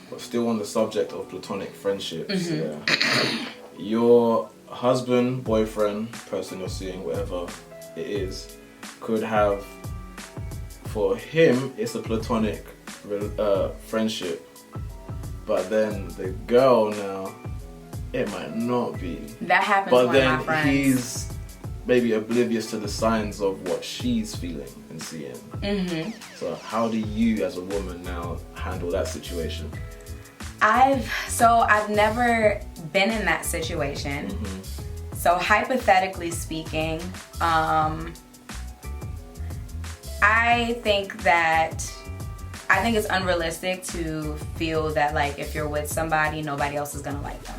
but still on the subject of platonic friendships, yeah. Your husband, boyfriend, person you're seeing, whatever it is, could have, for him, it's a platonic friendship, but then the girl now, it might not be. That happens but with then my friends. he's maybe oblivious to the signs of what she's feeling and seeing. So how do you as a woman now handle that situation? I've never been in that situation. So hypothetically speaking, I think it's unrealistic to feel that like if you're with somebody, nobody else is gonna like them.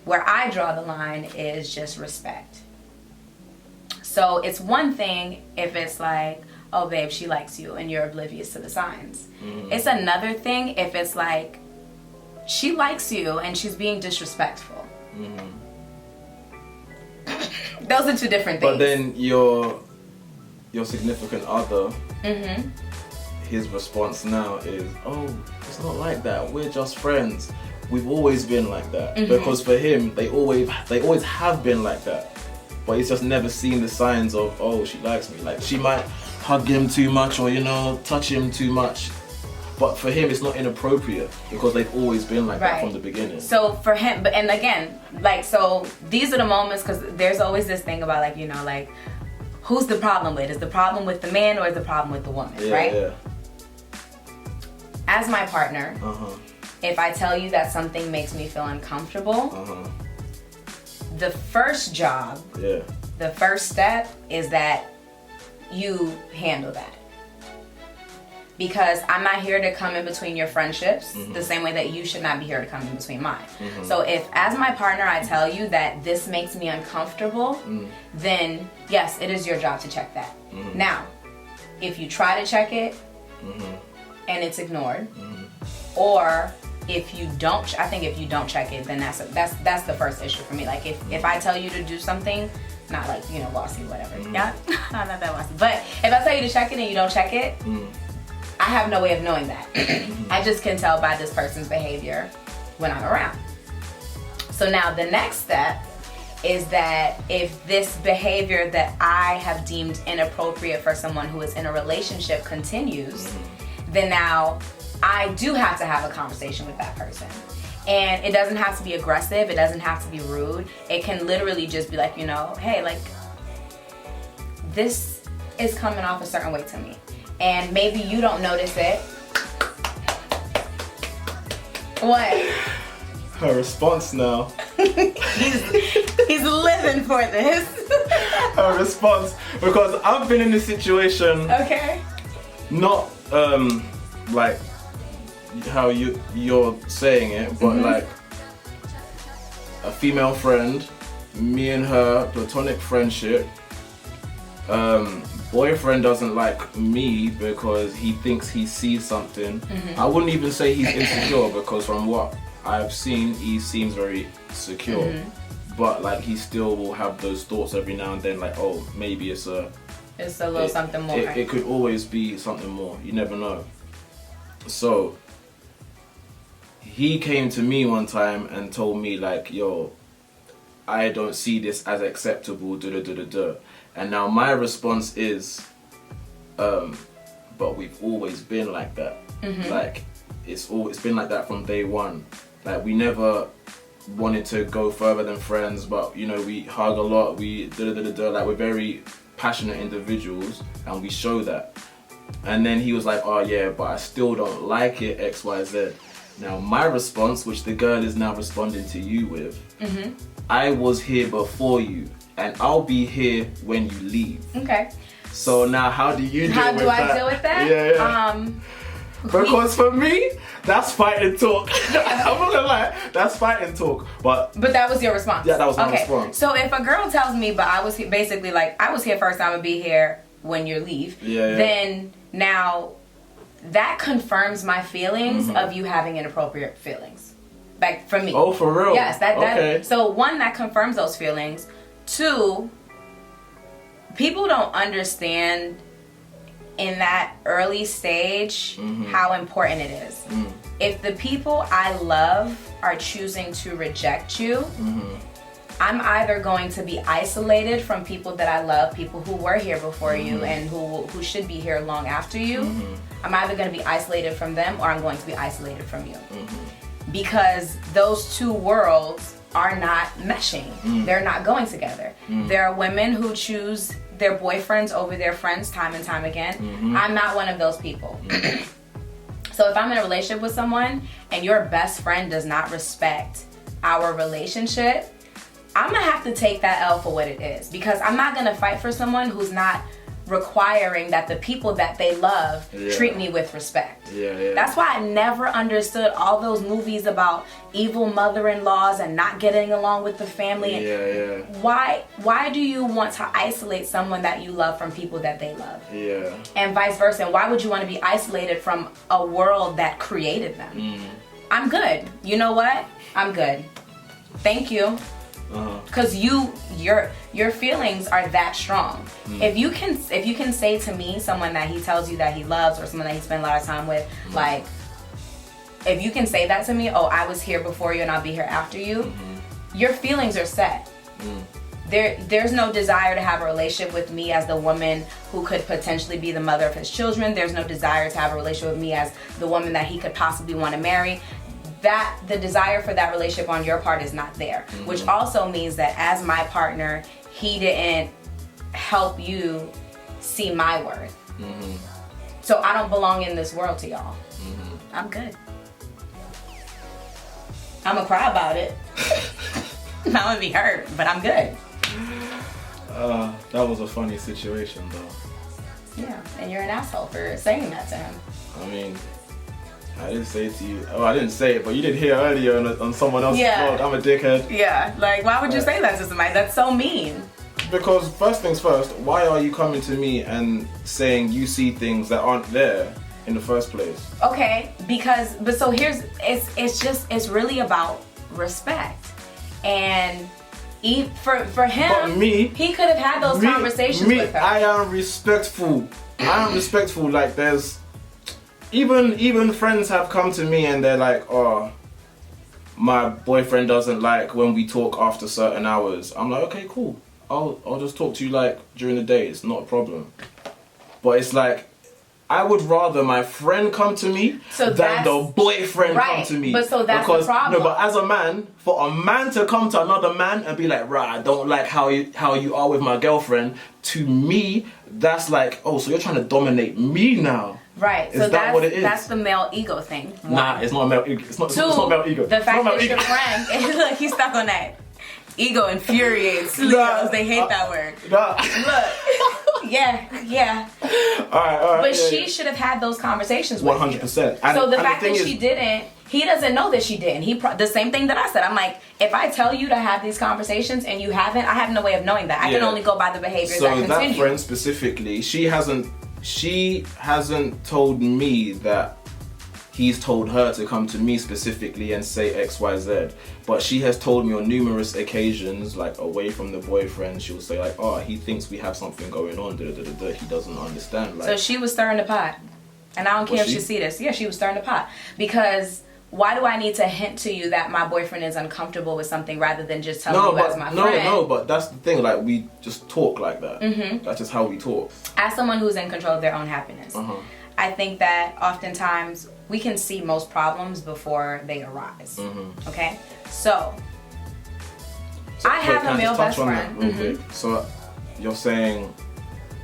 Where I draw the line is just respect. So it's one thing if it's like, oh babe, she likes you and you're oblivious to the signs. It's another thing if it's like, she likes you and she's being disrespectful. Those are two different things. But then your significant other, his response now is, oh, it's not like that. We're just friends. We've always been like that. Because for him, they always have been like that. But he's just never seen the signs of, oh, she likes me. Like she might hug him too much or, touch him too much. But for him, it's not inappropriate because they've always been like that from the beginning. So for him, and again, like, so these are the moments, because there's always this thing about like, like, who's the problem with? Is the problem with the man or is the problem with the woman, right? Yeah. As my partner, if I tell you that something makes me feel uncomfortable, the first job, the first step is that you handle that. Because I'm not here to come in between your friendships the same way that you should not be here to come in between mine. So if, as my partner, I tell you that this makes me uncomfortable, then yes, it is your job to check that. Now, if you try to check it and it's ignored, or if you don't, I think if you don't check it, then that's the first issue for me. Like if I tell you to do something, not like, bossy, whatever. Yeah, not that bossy. But if I tell you to check it and you don't check it, I have no way of knowing that. I just can tell by this person's behavior when I'm around. So now the next step is that if this behavior that I have deemed inappropriate for someone who is in a relationship continues, then now I do have to have a conversation with that person. And it doesn't have to be aggressive, it doesn't have to be rude. It can literally just be like, hey, like, this is coming off a certain way to me. And maybe you don't notice it. What? Her response now. He's living for this. Her response, because I've been in this situation. Okay. Not like how you're saying it, but like a female friend, me and her, platonic friendship. Boyfriend doesn't like me because he thinks he sees something. I wouldn't even say he's insecure because from what I've seen, he seems very secure. But like he still will have those thoughts every now and then, like, oh, maybe it's a little something more. It could always be something more. You never know. So he came to me one time and told me like, yo, I don't see this as acceptable, And now my response is, but we've always been like that. Like it's been like that from day one. Like we never wanted to go further than friends, but we hug a lot. We like we're very passionate individuals, and we show that. And then he was like, oh yeah, but I still don't like it, X, Y, Z. Now my response, which the girl is now responding to you with, I was here before you, and I'll be here when you leave. Okay. So now how do you deal with that? How do I deal with that? Yeah. Because for me, that's fight and talk. I'm not gonna lie, that's fight and talk. But that was your response? Yeah, that was my response. So if a girl tells me, but I was basically like, I was here first, I'm gonna be here when you leave. Then now that confirms my feelings of you having inappropriate feelings. Like for me. Oh, for real? Yes. That. So one, that confirms those feelings. Two, people don't understand in that early stage how important it is. if the people I love are choosing to reject you, I'm either going to be isolated from people that I love, people who were here before you and who should be here long after you. I'm either going to be isolated from them or I'm going to be isolated from you. Because those two worlds are not meshing. They're not going together. There are women who choose their boyfriends over their friends time and time again. I'm not one of those people. So if I'm in a relationship with someone and your best friend does not respect our relationship, I'm gonna have to take that L for what it is, because I'm not gonna fight for someone who's not requiring that the people that they love treat me with respect. That's why I never understood all those movies about evil mother-in-laws and not getting along with the family. Why do you want to isolate someone that you love from people that they love? And vice versa. And why would you want to be isolated from a world that created them? I'm good. You know what? I'm good. Thank you. Because your feelings are that strong. If you can say to me, someone that he tells you that he loves or someone that he spent a lot of time with, like, if you can say that to me, oh, I was here before you and I'll be here after you, your feelings are set. There's no desire to have a relationship with me as the woman who could potentially be the mother of his children. There's no desire to have a relationship with me as the woman that he could possibly want to marry. That the desire for that relationship on your part is not there, which also means that as my partner, he didn't help you see my worth. So I don't belong in this world to y'all. I'm good. I'm gonna cry about it. I'm gonna be hurt, but I'm good. That was a funny situation though. Yeah, and you're an asshole for saying that to him. I mean, I didn't say it to you. Oh, I didn't say it, but you did hear earlier on someone else's vlog. I'm a dickhead. Yeah, like, why would you say that to somebody? That's so mean. Because first things first, why are you coming to me and saying you see things that aren't there in the first place? Okay, but so here's, it's really about respect. And for him, but me, he could have had those conversations with her. I am respectful. Like, there's even friends have come to me and they're like, oh, my boyfriend doesn't like when we talk after certain hours. I'm like, okay, cool. I'll just talk to you like during the day. It's not a problem. But it's like, I would rather my friend come to me than the boyfriend come to me. But so that's the problem. No, but as a man, for a man to come to another man and be like, right, I don't like how you are with my girlfriend, to me, that's like, oh, so you're trying to dominate me now. Right. Is that what it is? That's the male ego thing. One. Nah, it's not male ego. It's not male ego. The fact that your friend, look, he's stuck on that. Ego infuriates Leos. They hate that word. Look. Yeah. All right. But she should have had those conversations with 100%. So the fact that she didn't, he doesn't know that she didn't. The same thing that I said. I'm like, if I tell you to have these conversations and you haven't, I have no way of knowing that. I can only go by the behaviors that continue. So that friend specifically, she hasn't told me that he's told her to come to me specifically and say XYZ, but she has told me on numerous occasions, like away from the boyfriend, she will say like, oh, he thinks we have something going on, he doesn't understand. Like, so she was stirring the pot, and I don't care if she see this. Yeah, she was stirring the pot, because why do I need to hint to you that my boyfriend is uncomfortable with something rather than just telling you as my friend? No, but that's the thing, like, we just talk like that. That's just how we talk. As someone who's in control of their own happiness, I think that oftentimes we can see most problems before they arise. Okay? So I have a male best friend. So you're saying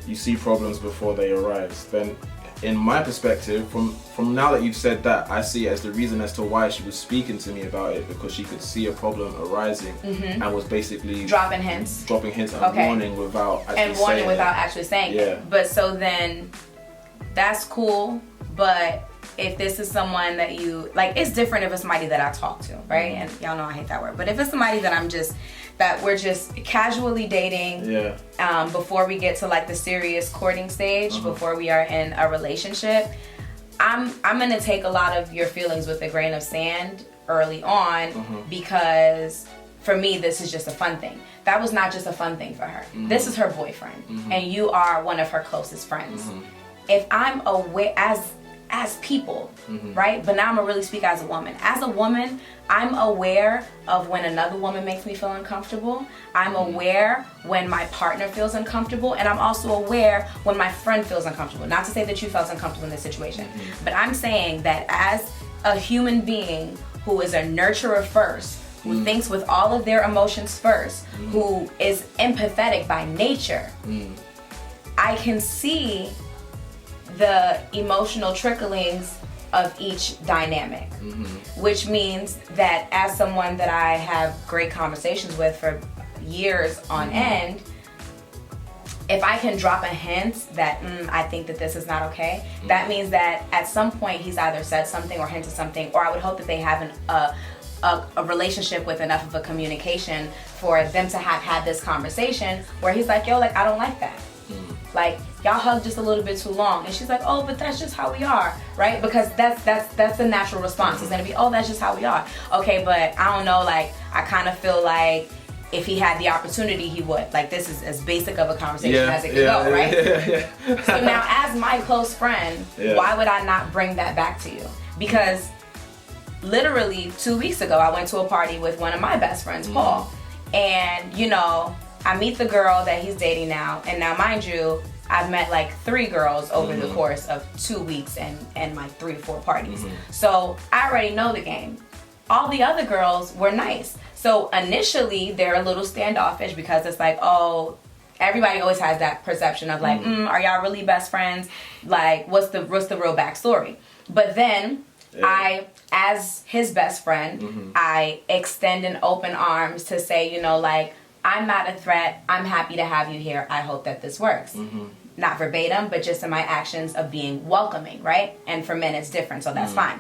you see problems before they arise. Then in my perspective, from now that you've said that, I see it as the reason as to why she was speaking to me about it, because she could see a problem arising and was basically dropping hints and warning without actually saying it. But so then that's cool, but if this is someone that you like, it's different if it's somebody that I talk to, right? And y'all know I hate that word, but if it's somebody that we're just casually dating, before we get to like the serious courting stage, before we are in a relationship, I'm gonna take a lot of your feelings with a grain of sand early on, because for me this is just a fun thing. That was not just a fun thing for her. This is her boyfriend, and you are one of her closest friends. If I'm aware, as people, right? But now I'm gonna really speak as a woman. As a woman, I'm aware of when another woman makes me feel uncomfortable. I'm aware when my partner feels uncomfortable, and I'm also aware when my friend feels uncomfortable. Not to say that you felt uncomfortable in this situation, but I'm saying that as a human being who is a nurturer first, who thinks with all of their emotions first, who is empathetic by nature, I can see the emotional tricklings of each dynamic, which means that as someone that I have great conversations with for years on end, if I can drop a hint that I think that this is not okay, that means that at some point he's either said something or hinted something, or I would hope that they have a relationship with enough of a communication for them to have had this conversation where he's like, yo, like, I don't like that. Like, y'all hug just a little bit too long. And she's like, oh, but that's just how we are, right? Because that's the natural response. It's gonna be, oh, that's just how we are. Okay, but I don't know, like, I kind of feel like if he had the opportunity, he would. Like, this is as basic of a conversation as it can go, right? So now, as my close friend, why would I not bring that back to you? Because literally 2 weeks ago, I went to a party with one of my best friends, Paul. And, you know, I meet the girl that he's dating now, and now, mind you, I've met like 3 girls over the course of 2 weeks and like 3 to 4 parties. So I already know the game. All the other girls were nice. So initially they're a little standoffish because it's like, oh, everybody always has that perception of like, are y'all really best friends? Like, what's the real backstory? But then I, as his best friend, I extend an open arms to say, you know, like, I'm not a threat. I'm happy to have you here. I hope that this works. Not verbatim, but just in my actions of being welcoming, right? And for men, it's different, so that's fine.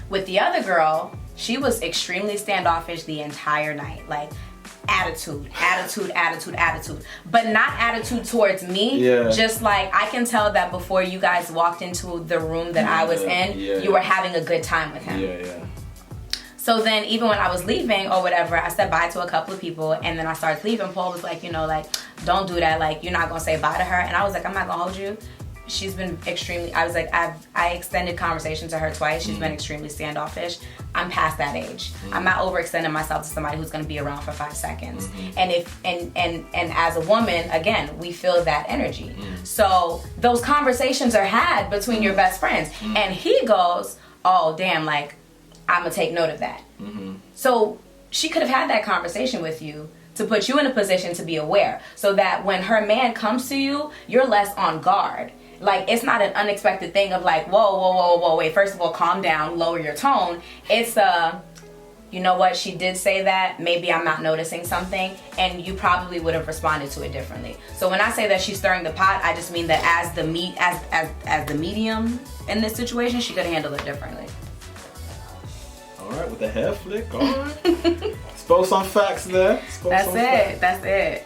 With the other girl, she was extremely standoffish the entire night. Like, attitude. But not attitude towards me. Just like, I can tell that before you guys walked into the room that I was in, you were having a good time with him. So then even when I was leaving or whatever, I said bye to a couple of people, and then I started leaving. Paul was like, you know, like, don't do that. Like, you're not going to say bye to her. And I was like, I'm not going to hold you. She's been extremely, I was like, I extended conversation to her twice. She's been extremely standoffish. I'm past that age. I'm not overextending myself to somebody who's going to be around for 5 seconds. And and as a woman, again, we feel that energy. So those conversations are had between your best friends. And he goes, oh, damn, like, I'm gonna take note of that. So she could have had that conversation with you to put you in a position to be aware, so that when her man comes to you, you're less on guard. Like, it's not an unexpected thing of like, whoa, wait, first of all, calm down, lower your tone. It's you know what, she did say that, maybe I'm not noticing something, and you probably would have responded to it differently. So when I say that she's stirring the pot, I just mean that as the medium in this situation, she could handle it differently. Alright, with the hair flick, alright. Spoke some facts there. That's it.